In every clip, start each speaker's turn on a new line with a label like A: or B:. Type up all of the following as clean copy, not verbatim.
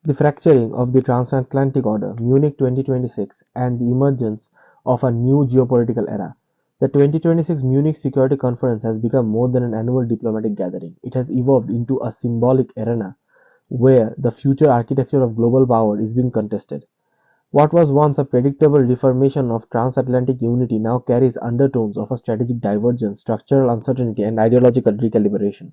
A: The fracturing of the transatlantic order, Munich 2026, and the emergence of a new geopolitical era. The 2026 Munich Security Conference has become more than an annual diplomatic gathering. It has evolved into a symbolic arena where the future architecture of global power is being contested. What was once a predictable reformation of transatlantic unity now carries undertones of a strategic divergence, structural uncertainty, and ideological recalibration.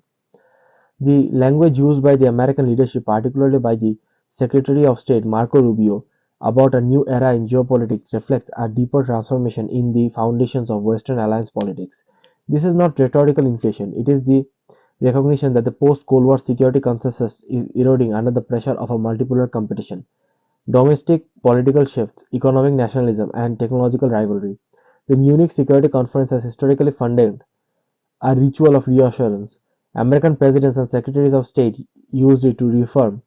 A: The language used by the American leadership, particularly by the Secretary of State Marco Rubio, about a new era in geopolitics reflects a deeper transformation in the foundations of Western alliance politics. This is not rhetorical inflation, it is the recognition that the post Cold War security consensus is eroding under the pressure of a multipolar competition. Domestic political shifts, economic nationalism, and technological rivalry. The Munich Security Conference has historically funded a ritual of reassurance. American presidents and secretaries of state used it to reaffirm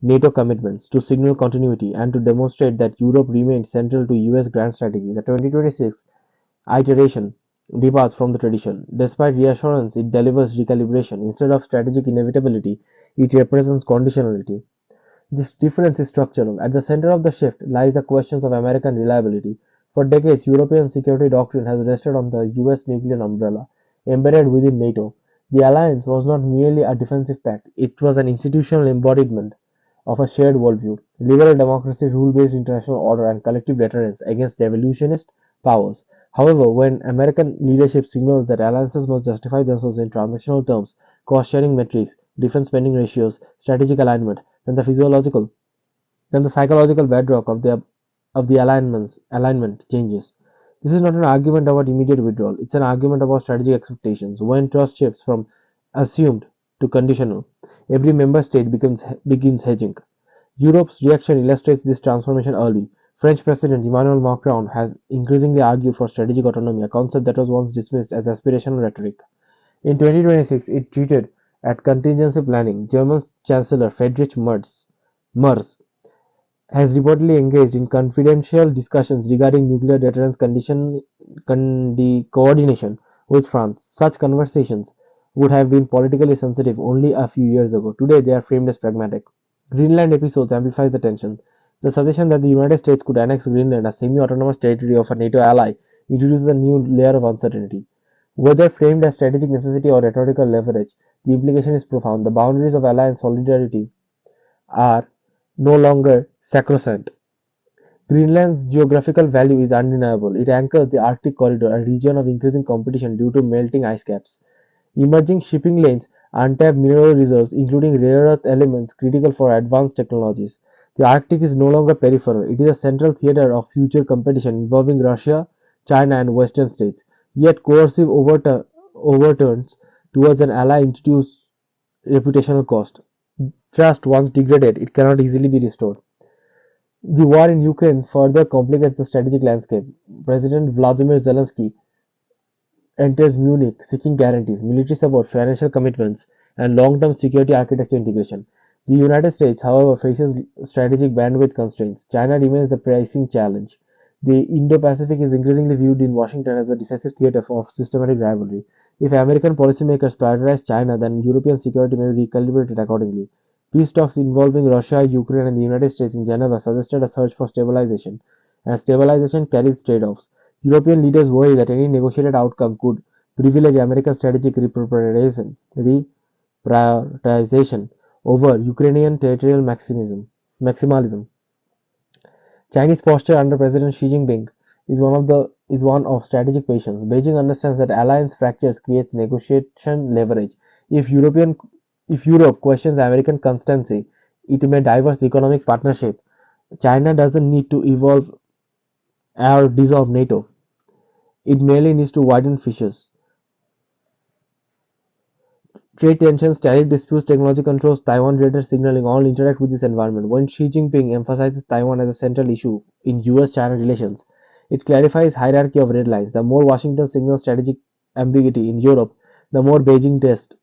A: NATO commitments, to signal continuity, and to demonstrate that Europe remained central to US grand strategy. The 2026 iteration departs from the tradition. Despite reassurance, it delivers recalibration. Instead of strategic inevitability, it represents conditionality. This difference is structural. At the center of the shift lies the questions of American reliability. For decades, European security doctrine has rested on the US nuclear umbrella, embedded within NATO. The alliance was not merely a defensive pact, it was an institutional embodiment of a shared worldview, liberal democracy, rule-based international order, and collective deterrence against revolutionist powers. However, when American leadership signals that alliances must justify themselves in transactional terms, cost-sharing metrics, defense spending ratios, strategic alignment, then the psychological bedrock of the alignment changes. This is not an argument about immediate withdrawal; it's an argument about strategic expectations. When trust shifts from assumed to conditional, every member state begins hedging. Europe's reaction illustrates this transformation early. French President Emmanuel Macron has increasingly argued for strategic autonomy, a concept that was once dismissed as aspirational rhetoric. In 2026, it treated at contingency planning. German Chancellor Friedrich Merz has reportedly engaged in confidential discussions regarding nuclear deterrence coordination with France. Such conversations would have been politically sensitive only a few years ago. Today, they are framed as pragmatic. Greenland episodes amplify the tension. The suggestion that the United States could annex Greenland, a semi-autonomous territory of a NATO ally, introduces a new layer of uncertainty. Whether framed as strategic necessity or rhetorical leverage, the implication is profound. The boundaries of alliance solidarity are no longer sacrosanct. Greenland's geographical value is undeniable. It anchors the Arctic corridor, a region of increasing competition due to melting ice caps. Emerging shipping lanes, untapped mineral reserves, including rare earth elements critical for advanced technologies. The Arctic is no longer peripheral. It is a central theater of future competition involving Russia, China, and Western states. Yet coercive overturns towards an ally introduce reputational cost. Trust once degraded, it cannot easily be restored. The war in Ukraine further complicates the strategic landscape. President Vladimir Zelensky enters Munich seeking guarantees, military support, financial commitments, and long-term security architecture integration. The United States, however, faces strategic bandwidth constraints. China remains the pricing challenge. The Indo-Pacific is increasingly viewed in Washington as a decisive theater of systematic rivalry. If American policymakers prioritize China, then European security may be recalibrated accordingly. Peace talks involving Russia, Ukraine, and the United States in Geneva suggested a search for stabilization, and stabilization carries trade-offs. European leaders worry that any negotiated outcome could privilege American strategic reprioritization over Ukrainian territorial maximalism. Chinese posture under President Xi Jinping is one of strategic patience. Beijing understands that alliance fractures creates negotiation leverage. If European if Europe questions American constancy, it may diverse economic partnership. China doesn't need to evolve or dissolve NATO. It merely needs to widen fissures. Trade tensions, tariff disputes, technology controls, Taiwan radar signaling all interact with this environment. When Xi Jinping emphasizes Taiwan as a central issue in US-China relations, it clarifies hierarchy of red lines. The more Washington signals strategic ambiguity in Europe, the more Beijing tests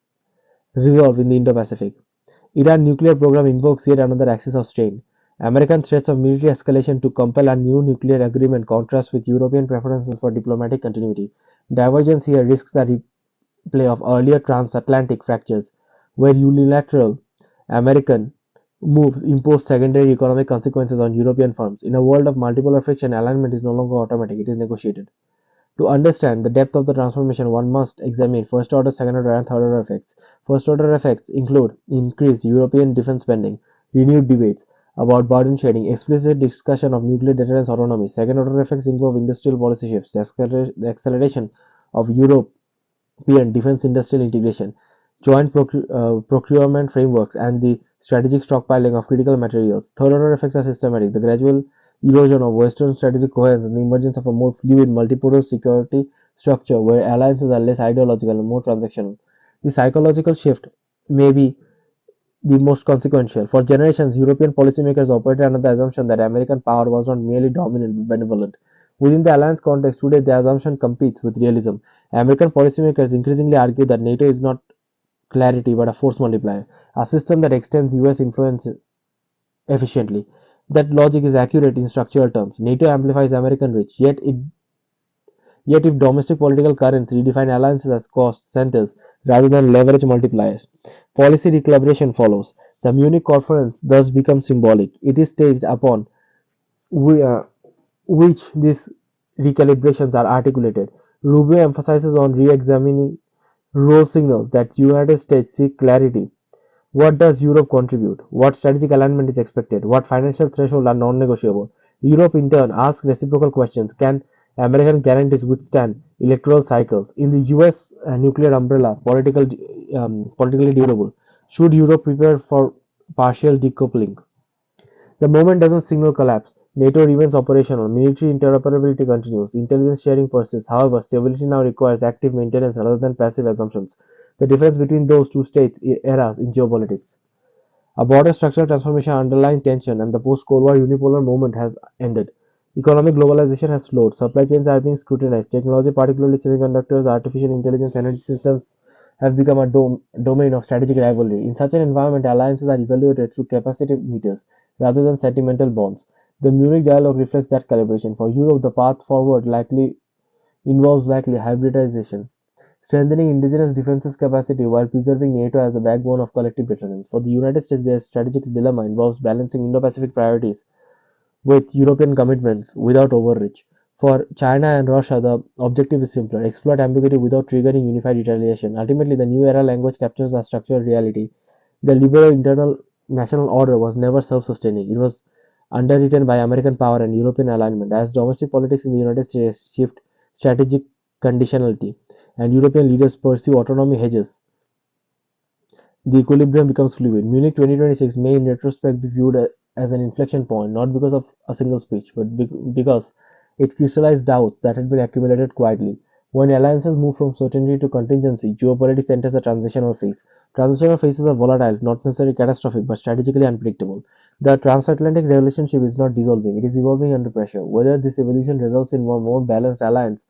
A: resolve in the Indo-Pacific. Iran nuclear program invokes yet another axis of strain. American threats of military escalation to compel a new nuclear agreement contrast with European preferences for diplomatic continuity. Divergence here risks the replay of earlier transatlantic fractures, where unilateral American moves impose secondary economic consequences on European firms. In a world of multipolar friction, alignment is no longer automatic, it is negotiated. To understand the depth of the transformation, one must examine first order, second order, and third order effects. First order effects include increased European defense spending, renewed debates about burden sharing, explicit discussion of nuclear deterrence autonomy. Second order effects include industrial policy shifts, the acceleration of European defense industrial integration, joint procurement frameworks, and the strategic stockpiling of critical materials. Third order effects are systematic, the gradual erosion of Western strategic coherence and the emergence of a more fluid multipolar security structure where alliances are less ideological and more transactional. The psychological shift may be the most consequential. For generations, European policymakers operated under the assumption that American power was not merely dominant but benevolent. Within the alliance context today, the assumption competes with realism. American policymakers increasingly argue that NATO is not clarity but a force multiplier, a system that extends US influence efficiently. That logic is accurate in structural terms. NATO amplifies American reach, yet if domestic political currents redefine alliances as cost centers rather than leverage multipliers, policy recalibration follows. The Munich Conference thus becomes symbolic. It is staged upon we, uh, which these recalibrations are articulated. Rubio emphasizes on re-examining role signals that United States seek clarity. What does Europe contribute? What strategic alignment is expected? What financial thresholds are non-negotiable? Europe in turn asks reciprocal questions. Can American guarantees withstand electoral cycles? In the US nuclear umbrella, politically durable. Should Europe prepare for partial decoupling? The movement doesn't signal collapse. NATO remains operational, military interoperability continues, intelligence sharing persists. However, stability now requires active maintenance rather than passive assumptions. The difference between those two states eras in geopolitics. A broader structural transformation, underlying tension, and the post-Cold War unipolar movement has ended. Economic globalization has slowed. Supply chains are being scrutinized. Technology, particularly semiconductors, artificial intelligence, energy systems, have become a domain of strategic rivalry. In such an environment, alliances are evaluated through capacity meters rather than sentimental bonds. The Munich dialogue reflects that calibration. For Europe, the path forward likely hybridization, strengthening indigenous defenses capacity while preserving NATO as the backbone of collective deterrence. For the United States, their strategic dilemma involves balancing Indo-Pacific priorities with European commitments without overreach. For China and Russia, the objective is simpler: exploit ambiguity without triggering unified retaliation. Ultimately, the new era language captures a structural reality. The liberal internal national order was never self-sustaining. It was underwritten by American power and European alignment. As domestic politics in the United States shift strategic conditionality and European leaders pursue autonomy hedges, the equilibrium becomes fluid. Munich 2026 may in retrospect be viewed as an inflection point, not because of a single speech, but because it crystallized doubts that had been accumulated quietly. When alliances move from certainty to contingency, geopolitics enters a transitional phase. Transitional phases are volatile, not necessarily catastrophic, but strategically unpredictable. The transatlantic relationship is not dissolving, it is evolving under pressure. Whether this evolution results in a more balanced alliance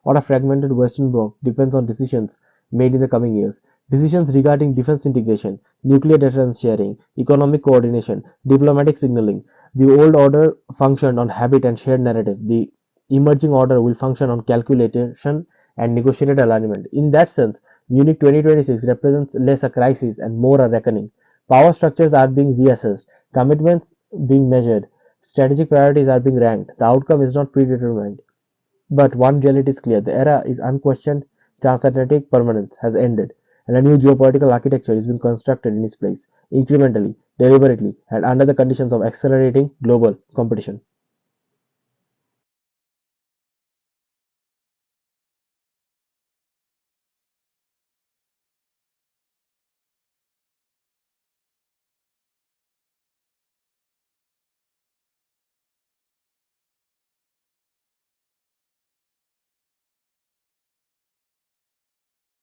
A: or a fragmented Western bloc depends on decisions made in the coming years. Decisions regarding defense integration, nuclear deterrence sharing, economic coordination, diplomatic signaling. The old order functioned on habit and shared narrative. The emerging order will function on calculation and negotiated alignment. In that sense, Munich 2026 represents less a crisis and more a reckoning. Power structures are being reassessed, commitments being measured, strategic priorities are being ranked. The outcome is not predetermined. But one reality is clear: the era is unquestioned, transatlantic permanence has ended, and a new geopolitical architecture is being constructed in its place, incrementally, deliberately, and under the conditions of accelerating global competition.